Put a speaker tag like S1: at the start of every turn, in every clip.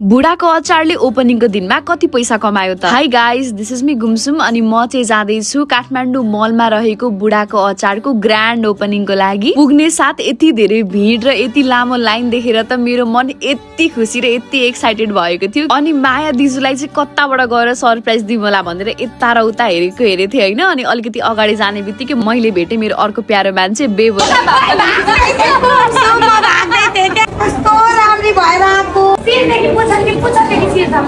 S1: बुढाको अचारले ओपनिङको दिनमा कति पैसा कमायो त? Hi guys, this is me गुमसुम अनि म चाहिँ जाँदैछु काठमाडौँ मलमा रहेको बुढाको अचारको ग्रान्ड ओपनिङको लागि। पुग्ने साथ यति धेरै भिड र यति लामो लाइन देखेर त मेरो मन यति खुसी र यति एक्साइटेड भएको थियो। अनि माया दिजुलाई चाहिँ कताबाट गएर सरप्राइज दिउला भनेर यता र उता हेरेको थिएँ होइन। अनि अलिकति अगाडि जाने बित्तिकै मैले भेटेँ मेरो अर्को प्यारो मान्छे बेबो।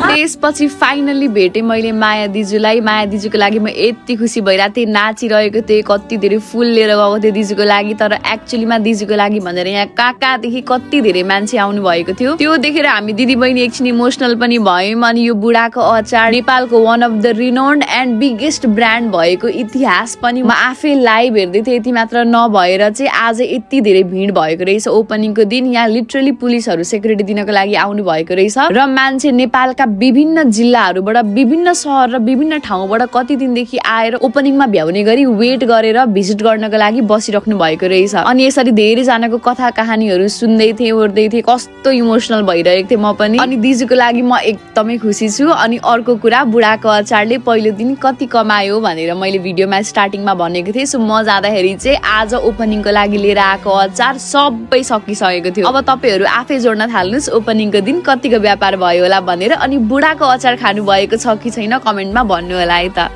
S1: त्यसपछि फाइनली भेटेँ मैले माया दिजुलाई। माया दिजुको लागि म यति खुसी भइरहेको थिएँ, नाचिरहेको थिएँ, कति धेरै फुल लिएर गएको थिएँ दिजुको लागि। तर एक्चुअलीमा दिजुको लागि भनेर यहाँ कहाँदेखि कति धेरै मान्छे आउनु भएको थियो। त्यो देखेर हामी दिदी बहिनी एकछिन इमोसनल पनि भयौँ। अनि यो बुढाको अचार नेपालको one of the renowned and biggest brand भएको इतिहास पनि म आफै लाइभ हेर्दै थिएँ। यति मात्र नभएर चाहिँ आज यति धेरै भिड भएको रहेछ ओपनिङको दिन। यहाँ लिटरली पुलिसहरू सेक्युरिटी दिनको लागि आउनु भएको रहेछ र मान्छे नेपालका विभिन्न जिल्लाहरूबाट, विभिन्न सहर र विभिन्न ठाउँबाट कति दिनदेखि आएर ओपनिङमा भ्याउने गरी वेट गरेर भिजिट गर्नको लागि बसिराख्नु भएको रहेछ। अनि यसरी धेरैजनाको कथा कहानीहरू सुन्दै थिएँ, ओर्दै थिएँ, कस्तो इमोसनल भइरहेको थिएँ म पनि। अनि दिजुको लागि म एकदमै खुसी छु। अनि अर्को कुरा, बुढाको अचारले पहिलो दिन कति कमायो भनेर मैले भिडियोमा स्टार्टिङमा भनेको थिएँ। सो म जाँदाखेरि चाहिँ आज ओपनिङको लागि लिएर आएको अचार सबै सकिसकेको थियो। अब तपाईँहरू आफै जोड्न थाल्नुहोस् ओपनिङको दिन कतिको व्यापार भयो होला भनेर। अनि बुढाको अचार खानु भएको छ कि छैन कमेन्टमा भन्नु होला है त।